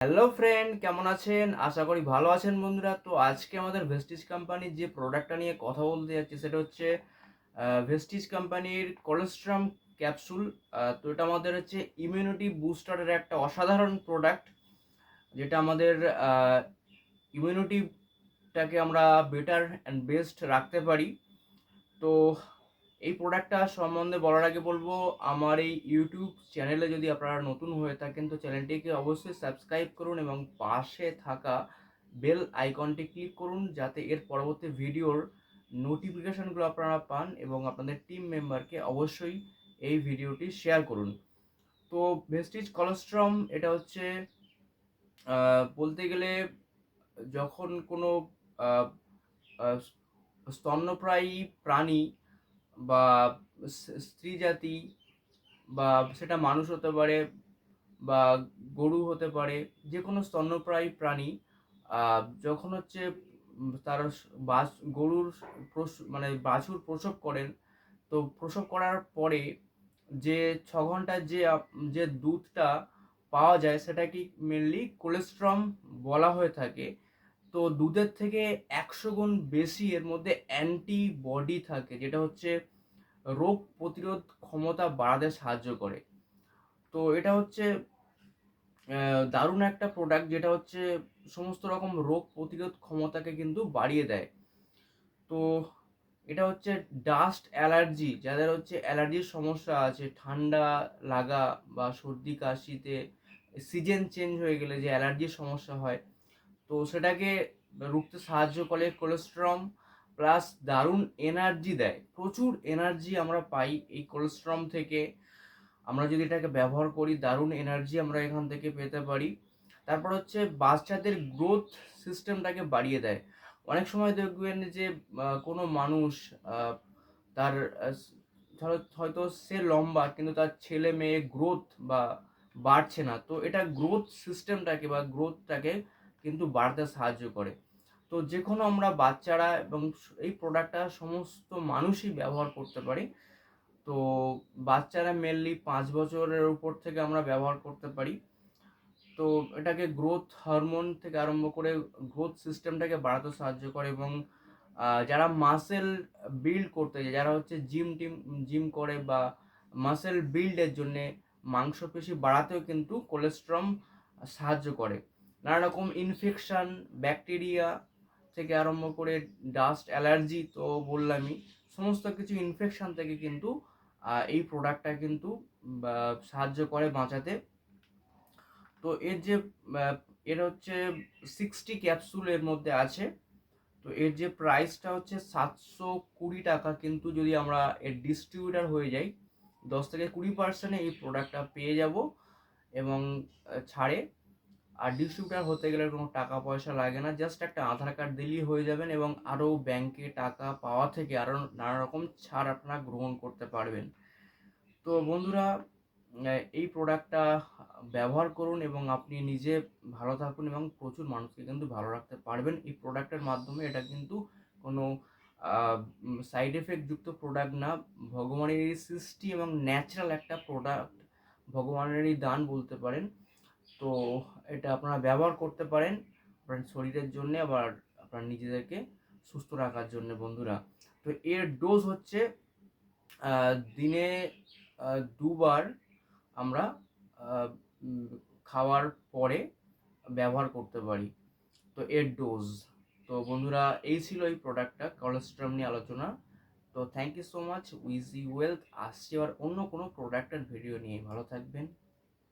Hello friend, কেমন আছেন? আশা করি ভালো আছেন বন্ধুরা। তো আজকে আমাদের ভেস্টিজ কোম্পানির যে প্রোডাক্টটা নিয়ে কথা বলতে যাচ্ছি সেটা হচ্ছে ভেস্টিজ কোম্পানির কোলেস্ট্রাম ক্যাপসুল। তো এটা আমাদের হচ্ছে ইমিউনিটি বুস্টারের একটা অসাধারণ প্রোডাক্ট, যেটা আমাদের ইমিউনিটিটাকে আমরা বেটার অ্যান্ড বেস্ট রাখতে পারি। তো এই প্রোডাক্টটা সম্বন্ধে বলার আগে বলবো, আমার এই ইউটিউব চ্যানেলে যদি আপনারা নতুন হয়ে থাকেন তো চ্যানেলটিকে অবশ্যই সাবস্ক্রাইব করুন এবং পাশে থাকা বেল আইকনটি ক্লিক করুন, যাতে এর পরবর্তী ভিডিওর নোটিফিকেশনগুলো আপনারা পান এবং আপনাদের টিম মেম্বারকে অবশ্যই এই ভিডিওটি শেয়ার করুন। তো ভেস্টিজ কলোস্ট্রম এটা হচ্ছে বলতে গেলে যখন কোনো আহ, আহ, স্তন্যপ্রায়ী প্রাণী বা স্ত্রী জাতি, বা সেটা মানুষ হতে পারে বা গরু হতে পারে, যে কোনো স্তন্যপ্রায়ী প্রাণী যখন হচ্ছে তার গরুর মানে বাছুর প্রসব করেন, তো প্রসব করার পরে যে 6 ঘন্টার যে দুধটা পাওয়া যায় সেটাকে মেনলি কোলেস্ট্রম বলা হয়ে থাকে। তো দুধের থেকে 100 গুণ বেশি এর মধ্যে অ্যান্টিবডি থাকে, যেটা হচ্ছে রোগ প্রতিরোধ ক্ষমতা বাড়াতে সাহায্য করে। তো এটা হচ্ছে দারুণ একটা প্রোডাক্ট, যেটা হচ্ছে সমস্ত রকম রোগ প্রতিরোধ ক্ষমতাকে কিন্তু বাড়িয়ে দেয়। তো এটা হচ্ছে ডাস্ট অ্যালার্জি, যাদের হচ্ছে অ্যালার্জির সমস্যা আছে, ঠান্ডা লাগা বা সর্দি কাশিতে সিজন চেঞ্জ হয়ে গেলে যে অ্যালার্জির সমস্যা হয়, তো সেটাকে রুখতে সাহায্য করে কোলেস্ট্রম। প্লাস দারুণ এনার্জি দেয়, প্রচুর এনার্জি আমরা পাই এই কোলেস্ট্রম থেকে। আমরা যদি এটাকে ব্যবহার করি, দারুণ এনার্জি আমরা এখান থেকে পেতে পারি। তারপর হচ্ছে বাচ্চাদের গ্রোথ সিস্টেমটাকে বাড়িয়ে দেয়। অনেক সময় দেখবেন যে কোনো মানুষ আহ, তার হয়তো সে লম্বা কিন্তু তার ছেলে মেয়ে গ্রোথ বা বাড়ছে না, তো এটা গ্রোথ সিস্টেমটাকে বা গ্রোথটাকে কিন্তু বাড়তে সাহায্য করে। তো যে কোনো আমরা বাচ্চারা এবং এই প্রোডাক্টটা সমস্ত মানুষই ব্যবহার করতে পারি। তো বাচ্চারা মেনলি 5 বছরের উপর থেকে আমরা ব্যবহার করতে পারি। তো এটাকে গ্রোথ হরমোন থেকে আরম্ভ করে গ্রোথ সিস্টেমটাকে বাড়াতে সাহায্য করে, এবং যারা মাসেল বিল্ড করতে যায়, যারা হচ্ছে জিম করে বা মাসেল বিল্ডের জন্যে মাংসপেশি বাড়াতেও কিন্তু কোলেস্ট্রম সাহায্য করে। নানা রকম ইনফেকশন, ব্যাকটেরিয়া থেকে আরম্ভ করে ডাস্ট অ্যালার্জি তো বললামই, সমস্ত কিছু ইনফেকশন থেকে কিন্তু এই প্রোডাক্টটা কিন্তু সাহায্য করে বাঁচাতে। তো আহ, এর হচ্ছে 60 ক্যাপসুল এর মধ্যে আছে। তো এর যে প্রাইসটা হচ্ছে 720 টাকা, কিন্তু যদি আমরা এর ডিস্ট্রিবিউটার হয়ে যাই 10 থেকে 20% এই প্রোডাক্টটা পেয়ে যাব এবং ছাড়ে। আর ডিস্ট্রিবিউটার হতে গেলে কোনো টাকা পয়সা লাগে না, জাস্ট একটা আধার কার্ড দিলেই হয়ে যাবেন, এবং আরও ব্যাংকে টাকা পাওয়া থেকে আরও নানা রকম ছাড় আপনারা গ্রহণ করতে পারবেন। তো বন্ধুরা, এই প্রোডাক্টটা ব্যবহার করুন এবং আপনি নিজে ভালো থাকুন এবং প্রচুর মানুষকে কিন্তু ভালো রাখতে পারবেন এই প্রোডাক্টের মাধ্যমে। এটা কিন্তু কোনো সাইড এফেক্ট যুক্ত প্রোডাক্ট না, ভগবানেরই সৃষ্টি এবং ন্যাচারাল একটা প্রোডাক্ট, ভগবানেরই দান বলতে পারেন। তো এটা আপনারা ব্যবহার করতে পারেন আপনার শরীরের জন্য, আবার আপনার নিজেদেরকে সুস্থ রাখার জন্য বন্ধুরা। তো এর ডোজ হচ্ছে দিনে 2 বার আমরা আহ, খাওয়ার পরে ব্যবহার করতে পারি। তো এর ডোজ। তো বন্ধুরা, এই ছিল এই প্রোডাক্টটা, কোলেস্ট্রম নিয়ে আলোচনা। তো thank you so much, wish you wealth. আসছি আবার অন্য কোনো প্রোডাক্টের ভিডিও নিয়ে, ভালো থাকবেন।